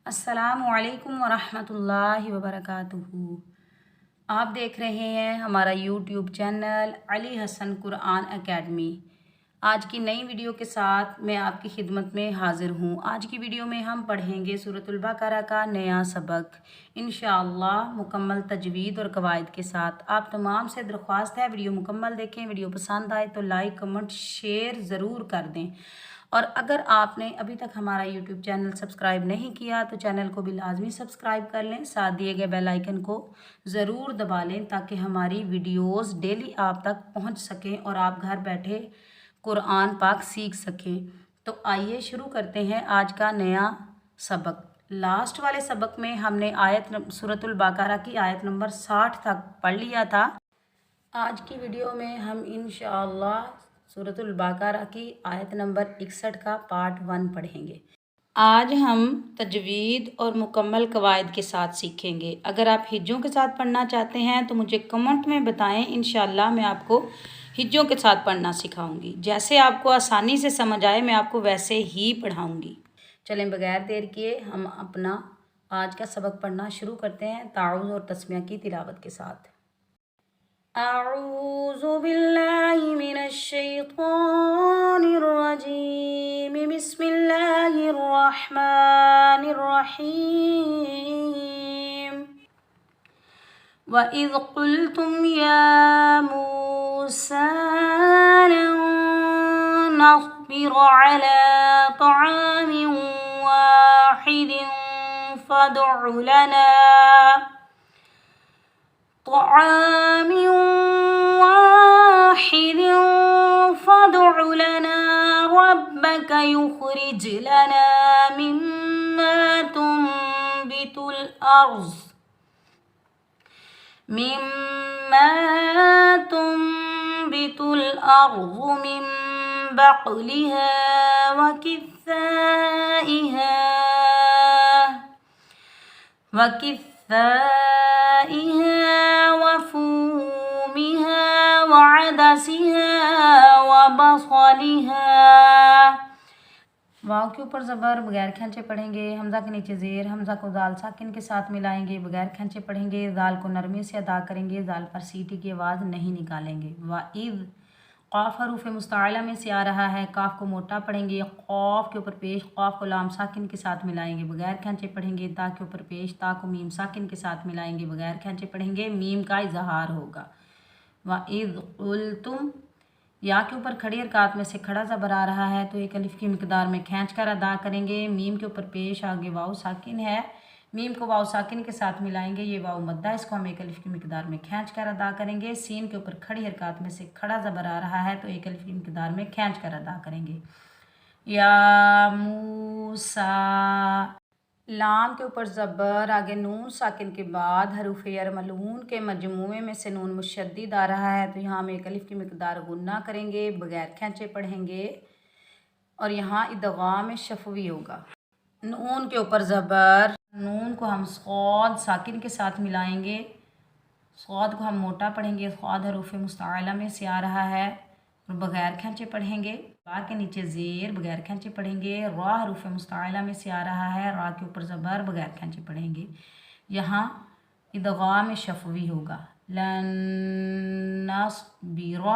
अस्सलामु अलैकुम वरहमतुल्लाहि वबरकातुहू। आप देख रहे हैं हमारा YouTube channel Ali Hasan Quran academy. आज की नई वीडियो के साथ मैं आपकी खिदमत में हाज़िर हूँ। आज की वीडियो में हम पढ़ेंगे सूरतुल बकरा का नया सबक इंशाअल्लाह मुकम्मल तजवीद और कवायद के साथ। आप तमाम से दरख्वास्त है वीडियो मुकम्मल देखें। वीडियो पसंद आए तो लाइक कमेंट शेयर ज़रूर कर दें। और अगर आपने अभी तक हमारा यूट्यूब चैनल सब्सक्राइब नहीं किया तो चैनल को भी लाजमी सब्सक्राइब कर लें। साथ दिए गए बेल आइकन को ज़रूर दबा लें ताकि हमारी वीडियोस डेली आप तक पहुंच सकें और आप घर बैठे कुरान पाक सीख सकें। तो आइए शुरू करते हैं आज का नया सबक। लास्ट वाले सबक में हमने सूरतुल बकरा की आयत नंबर 60 तक पढ़ लिया था। आज की वीडियो में हम इंशाअल्लाह सूरतुल बकरा की आयत नंबर 61 का पार्ट 1 पढ़ेंगे। आज हम तजवीद और मुकम्मल कवायद के साथ सीखेंगे। अगर आप हिज्जों के साथ पढ़ना चाहते हैं तो मुझे कमेंट में बताएं। इंशाअल्लाह मैं आपको हिज्जों के साथ पढ़ना सिखाऊंगी। जैसे आपको आसानी से समझ आए मैं आपको वैसे ही पढ़ाऊंगी। चलें बगैर देर किए हम अपना आज का सबक पढ़ना शुरू करते हैं ताउज़ और तस्मिया की तिलावत के साथ। अऊज़ु बिल्लाहि मिनश शैतानिर रजीम। बिस्मिल्लाहिर रहमानिर रहीम। व इज़ क़ुल्तुम या मूसा लन नस्बिर अला तआमिन वाहिदिन फदउ लना रब्बक युखरिज लना मिम्मा तुनबितुल अर्ज़ मिन बक़लिहा व किस्साइहा व फूमिहा व अदसिहा व बसलिहा। वाव के ऊपर ज़बर बगैर खींचे पढ़ेंगे। हमज़ा के नीचे ज़ेर, हमज़ा को दाल साकिन के साथ मिलाएंगे, बगैर खींचे पढ़ेंगे। दाल को नरमी से अदा करेंगे, दाल पर सीटी की आवाज़ नहीं निकालेंगे। वाइज़ क़ाफ़ हरूफ मुस्ताला में से आ रहा है। काफ़ को मोटा पढ़ेंगे, क़ाफ़ के ऊपर पेश, क़ाफ़ को लाम साकिन के साथ मिलाएंगे, बगैर खींचे पढ़ेंगे। ता के ऊपर पेश, ता को मीम साकिन के साथ मिलाएंगे, बगैर खींचे पढ़ेंगे। मीम का इज़हार होगा। वाइज़ क़ुल्तुम या के ऊपर खड़ी हरकत में से खड़ा ज़बर आ रहा है तो एक अलिफ की मिकदार में खींच कर अदा करेंगे। मीम के ऊपर पेश आगे वाव साकिन है, मीम को वाव साकिन के साथ मिलाएंगे। ये वाव मद्दा, इसको हम एक अलिफ की मिकदार में खींच कर अदा करेंगे। सीन के ऊपर खड़ी हरकत में से खड़ा ज़बर आ रहा है तो एक अलिफ की मिकदार में खींच कर अदा करेंगे। या मूसा, लाम के ऊपर ज़बर आगे नून साकिन के बाद हरूफ यरमलून के मजमूए में से नून मुशद्दिद आ रहा है तो यहाँ हम एक अलिफ की मिकदार गुन्ना करेंगे, बगैर खींचे पढ़ेंगे और यहाँ इदगाम शफ़वी होगा। नून के ऊपर ज़बर, नून को हम सौद साकिन के साथ मिलाएंगे, सौद को हम मोटा पढ़ेंगे। सौद हरूफ मुस्ताला में से आ रहा है और बगैर खींचे पढ़ेंगे। बा के नीचे ज़ेर, बगैर खींचे पढ़ेंगे। रा हरूफ मुस्ताला में से आ रहा है, रा के ऊपर ज़बर, बगैर खींचे पढ़ेंगे। यहाँ इदगाम शफ़वी होगा। लन नस्बिरा,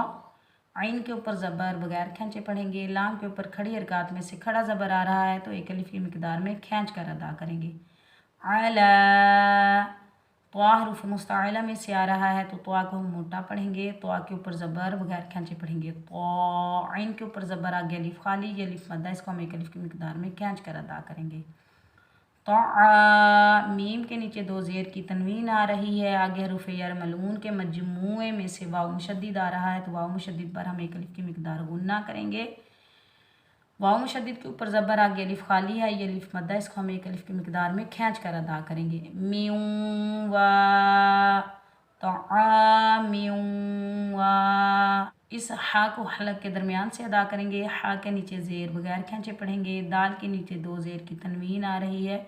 आइन के ऊपर ज़बर, बगैर खींचे पढ़ेंगे। लाम के ऊपर खड़ी हरकत में से खड़ा ज़बर आ रहा है तो एक अलिफ की मिकदार में खींच कर अदा करेंगे। अला, त्वा हरूफ मुस्ताला में से आ रहा है तो त्वा को हम मोटा पढ़ेंगे। त्वा के ऊपर ज़बर, बगैर खींचे पढ़ेंगे। त्वा, आइन के ऊपर ज़बर आगे अलिफ खाली, ये अलिफ मद्दा, इसको हम एक अलिफ की मिकदार में खींच कर अदा करेंगे। तो मीम के नीचे दो ज़ेर की तनवीन आ रही है, आगे हरूफ यरमलून के मजमूए में से वाव मुशद्दिद आ रहा है तो वाव मुशद्दिद पर हम एक अलिफ की मिकदार गुन्ना करेंगे। वाव मुशद्दिद के ऊपर ज़बर आगे अलिफ खाली है, ये अलिफ मद्दा, इसको हम एक अलिफ की मिकदार में खींच कर अदा करेंगे। म्यू वा म्यू वा, इस हा को हलक के दरमियान से अदा करेंगे। हा के नीचे ज़ेर, बगैर खींचे पढ़ेंगे। दाल के नीचे दो ज़ेर की तनवीन आ रही है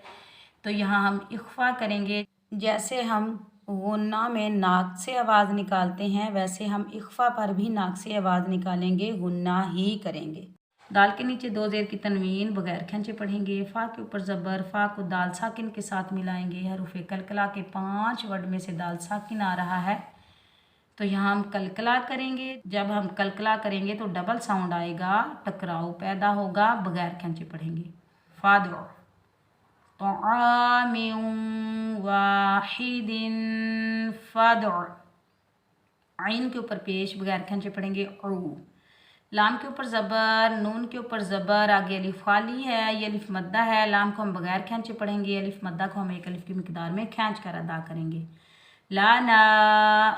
तो यहाँ हम इख्फा करेंगे। जैसे हम गुन्ना में नाक से आवाज़ निकालते हैं वैसे हम इख्फा पर भी नाक से आवाज़ निकालेंगे, गुन्ना ही करेंगे। दाल के नीचे दो ज़ेर की तनवीन बगैर खींचे पढ़ेंगे। फ़ा के ऊपर ज़बर, फ़ा को दाल साकिन के साथ मिलाएंगे। हरूफ कलकला के 5 वर्ड में से दाल साकिन आ रहा है तो यहाँ हम कलकला करेंगे। जब हम कलकला करेंगे तो डबल साउंड आएगा, टकराव पैदा होगा, बगैर खींचे पढ़ेंगे। फ़ादु तआमिन वाहिदिन फ़ादु। आइन के ऊपर पेश बगैर खींचे पढ़ेंगे। लाम के ऊपर ज़बर, नून के ऊपर ज़बर, आगे अलिफ खाली है, ये अलिफ मद्दा है। लाम को हम बगैर खींचे पढ़ेंगे, अलिफ मद्दा को हम एक अलिफ की मिकदार में खींच कर अदा करेंगे। लाना,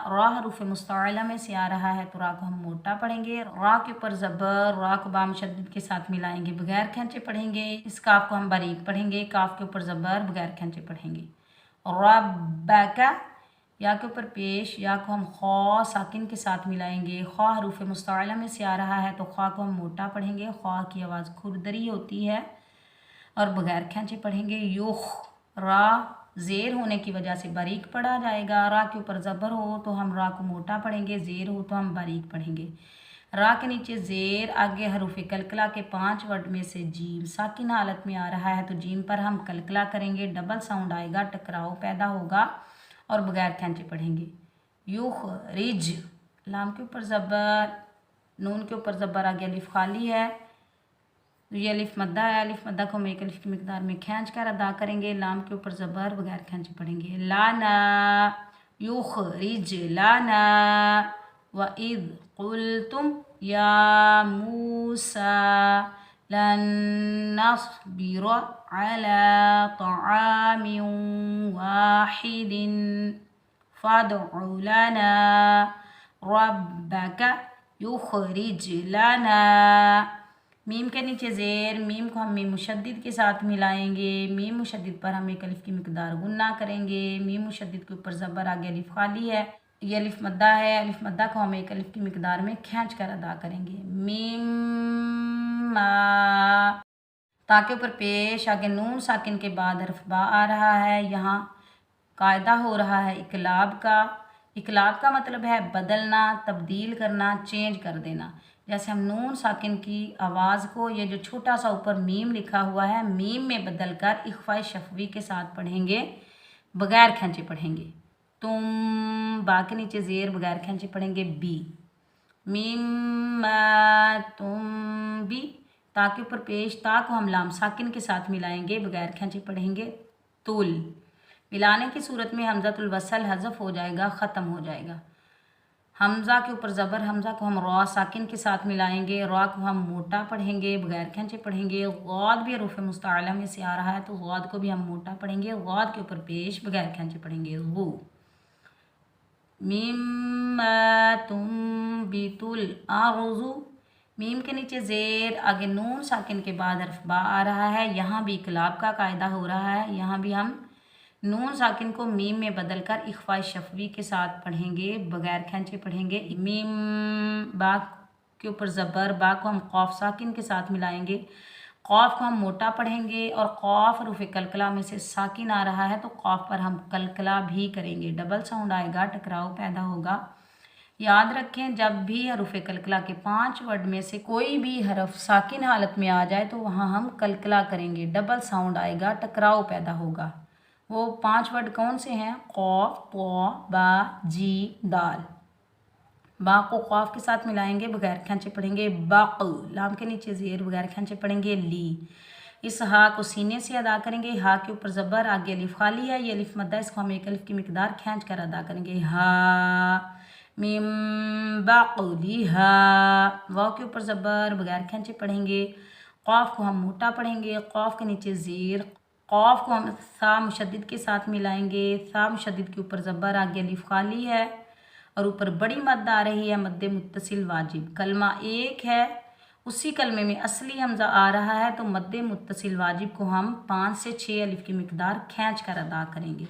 रा हरूफ मुस्तअला में से आ रहा है तो रा को हम मोटा पढ़ेंगे। रा के ऊपर ज़बर, रा को बाम शद्दद के साथ मिलाएंगे, बगैर खींचे पढ़ेंगे। इस काफ को हम बारीक पढ़ेंगे, काफ के ऊपर ज़बर, बगैर खींचे पढ़ेंगे। रब्बका, या के ऊपर पेश, या को हम खौ साकिन के साथ मिलाएंगे। खौ हरूफ मुस्तअला में से आ रहा है तो खौ को हम मोटा पढ़ेंगे। खौ की आवाज़ खुरदरी होती है और बगैर खींचे पढ़ेंगे। युख, रा ज़ेर होने की वजह से बारीक पढ़ा जाएगा। रा के ऊपर ज़बर हो तो हम रा को मोटा पढ़ेंगे, ज़ेर हो तो हम बारीक पढ़ेंगे। रा के नीचे ज़ेर, आगे हरूफ कलकला के 5 वर्ड में से जीम साकिन हालत में आ रहा है तो जीम पर हम कलकला करेंगे, डबल साउंड आएगा, टकराव पैदा होगा और बगैर खींचे पढ़ेंगे। युख रिज, लाम के ऊपर ज़बर, नून के ऊपर ज़बर, आगे अलिफ खाली है तो ये अलिफ मद्दा है। अलिफ मद्दा को हम एक अलिफ की मिकदार में खींच कर अदा करेंगे। लाम के ऊपर ज़बर, बगैर खींचे पढ़ेंगे। लाना युख रिज लाना व इज़ कुल्तुम या मूसा लन नस्बिर अला तआमिन वाहिदिन फ़दउ लना रब्बका युखरिज लना। मीम के नीचे ज़ेर, मीम को हम मीम मुशद्दिद के साथ मिलाएंगे। मीम मुशद्दिद पर हम एक अलिफ की मिकदार गुन्ना करेंगे। मीम मुशद्दिद के ऊपर ज़बर, आगे अलिफ खाली है, ये अलिफ मद्दा है। अलिफ मद्दा को हम एक अलिफ की मिकदार में खींच कर अदा करेंगे। मीम मा, ता के ऊपर पेश, आगे नून साकिन के बाद हर्फ बा आ रहा है। यहाँ कायदा हो रहा है इकलाब का। इकलाब का मतलब है बदलना, तब्दील करना, चेंज कर देना। जैसे हम नून साकिन की आवाज़ को, ये जो छोटा सा ऊपर मीम लिखा हुआ है, मीम में बदल कर इख्फा शफवी के साथ पढ़ेंगे, बगैर खींचे पढ़ेंगे। तुम, बा के नीचे ज़ेर, बगैर खींचे पढ़ेंगे। बी, मीम तुम भी, ता के ऊपर पेश, ता को हम लाम साकिन के साथ मिलाएंगे, बगैर खींचे पढ़ेंगे। तुल, मिलाने की सूरत में हमज़तुल वसल हज़फ हो जाएगा, ख़त्म हो जाएगा। हमज़ा के ऊपर ज़बर, हमज़ा को हम रॉ साकिन के साथ मिलाएंगे, रॉ को हम मोटा पढ़ेंगे, बगैर खींचे पढ़ेंगे। गौद भी हरूफ मुस्तअला में से आ रहा है तो गौद को भी हम मोटा पढ़ेंगे, गौद के ऊपर पेश, बगैर खींचे पढ़ेंगे। वो मीम तुम बितुल आरुज़ु, मीम के नीचे ज़ेर, आगे नून साकिन के बाद हर्फ बा आ रहा है। यहाँ भी इकलाब का कायदा हो रहा है। यहाँ भी हम नून साकिन को मीम में बदल कर इख्फा शफवी के साथ पढ़ेंगे, बगैर खींचे पढ़ेंगे। मीम, बा के ऊपर ज़बर, बा को हम खौफ साकिन के साथ मिलाएंगे, खौफ को हम मोटा पढ़ेंगे और खौफ हरूफ कलकला में से साकिन आ रहा है तो खौफ पर हम कलकला भी करेंगे, डबल साउंड आएगा, टकराव पैदा होगा। याद रखें, जब भी हरूफ कलकला के 5 वर्ड में से कोई भी हरफ साकिन हालत में आ जाए तो वहाँ हम कलकला करेंगे, डबल साउंड आएगा, टकराव पैदा होगा। वो 5 वर्ड कौन से हैं? खौफ, तो, बा, जी, दाल। बा को खौफ के साथ मिलाएंगे, बगैर खींचे पढ़ेंगे। बक, लाम के नीचे ज़ेर, बगैर खींचे पढ़ेंगे। ली, इस हा को सीने से अदा करेंगे। हा के ऊपर ज़बर, आगे अलिफ खाली है, ये अलिफ मद्दा, इसको हम एक अलिफ की मिकदार खींच कर अदा करेंगे। हा मिम बक़लिहा, वाव के ऊपर ज़बर, बगैर खींचे पढ़ेंगे। क़ाफ को हम मोटा पढ़ेंगे, क़ाफ के नीचे ज़ेर, क़ाफ को हम सा मुशद्दिद के साथ मिलाएंगे। सा मुशद्दिद के ऊपर ज़बर, आगे अलिफ खाली है और ऊपर बड़ी मद आ रही है, मद्दे मुत्तसिल वाजिब। कलमा एक है, उसी कलमे में असली हमज़ा आ रहा है तो मद्दे मुत्तसिल वाजिब को हम 5 से 6 अलिफ की मिकदार खींच कर अदा करेंगे।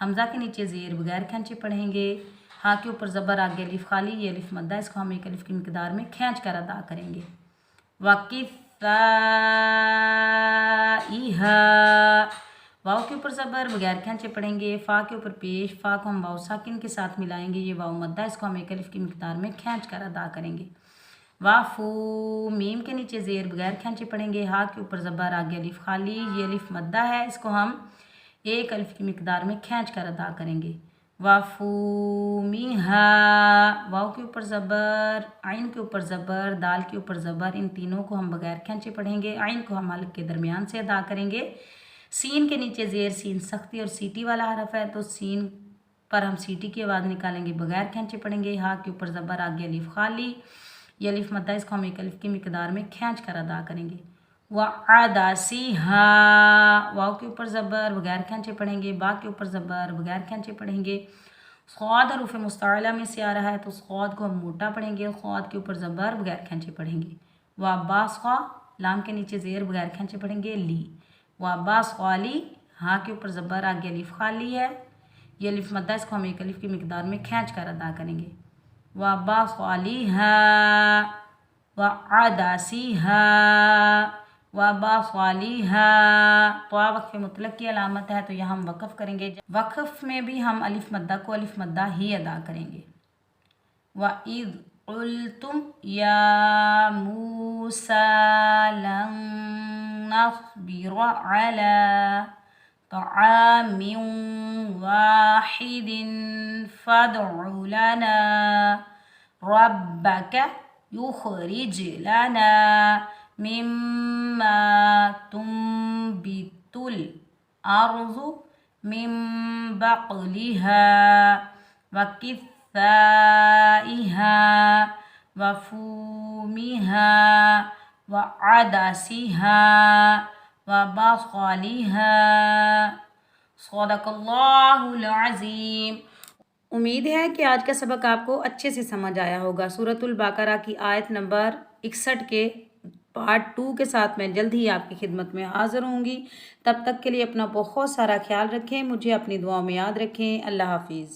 हमज़ा के नीचे ज़ेर, बगैर खींचे पढ़ेंगे। हा के ऊपर ज़बर, आगे अलिफ खाली, ये अलिफ मद्दा, इसको हम एक अलिफ की मिकदार में खींच कर अदा करेंगे। वाकिफ़ाइहा, वाव के ऊपर ज़बर, बगैर खींचे पढ़ेंगे। फ़ा के ऊपर पेश, फ़ा को हम वाव साकिन के साथ मिलाएंगे, ये वाव मद्दा, इसको हम एक अलिफ की मिकदार में खींच कर अदा करेंगे। वाफू, मीम के नीचे ज़ेर बगैर खींचे पढ़ेंगे, हा के ऊपर ज़बर आगे अलिफ खाली, ये अलिफ मद्दा है, इसको हम एक अलिफ की मिकदार में खींच कर अदा करेंगे। वाफूमिहा, वाव के ऊपर ज़बर, आइन के ऊपर ज़बर, दाल के ऊपर ज़बर, इन तीनों को हम बगैर खींचे पढ़ेंगे। आइन को हम हल्क के दरमियान से अदा करेंगे। सीन के नीचे ज़ेर, सीन सख्ती और सीटी वाला हरफ है, तो सीन पर हम सीटी की आवाज़ निकालेंगे, बगैर खींचे पढ़ेंगे। हा के ऊपर ज़बर आगे अलिफ खाली, ये अलिफ मद्दा, इसको हम एक अलिफ की मिकदार में खींच कर अदा करेंगे। वअदासिहा, वाव के ऊपर ज़बर बगैर खींचे पढ़ेंगे, बा के ऊपर ज़बर बगैर खींचे पढ़ेंगे। ख़ौद हरूफ मुस्तअला में से आ रहा है, तो ख़ौद को हम मोटा पढ़ेंगे, ख़ौद के ऊपर ज़बर बगैर खींचे पढ़ेंगे। वबास्क़ा, लाम के नीचे ज़ेर बगैर खींचे पढ़ेंगे, ली। वबास्क़ाली, हाँ के ऊपर ज़बर आगे अलिफ खाली है, ये अलिफ मद्दा, इसको हम एक अलिफ की मिकदार में खींच कर अदा करेंगे। वबास्क़ालिहा, वअदासिहा, वबास्क़ालिहा। तो वक़फ़ मुतलक की अलामत है, तो यहाँ हम वक़फ़ करेंगे। वक़फ़ में भी हम अलिफ मद्दा को अलिफ मद्दा ही अदा करेंगे। वइज़ क़ुल्तुम या मूसा लन नस्बिरा अला तआमिन वाहिदिन फदउ लना रब्बक युख़रिज लना मिम्मा तुंबितुल अर्ज़ु मिन बक़लिहा व किस्साइहा व फूमिहा व अदसिहा व बक़लिहा। सदक़ल्लाहुल अज़ीम। उम्मीद है कि आज का सबक आपको अच्छे से समझ आया होगा। सूरतुल बकरा की आयत नंबर 61 के पार्ट 2 के साथ मैं जल्द ही आपकी खिदमत में हाज़िर होंगी। तब तक के लिए अपना बहुत सारा ख्याल रखें, मुझे अपनी दुआओं में याद रखें। अल्लाह हाफिज़।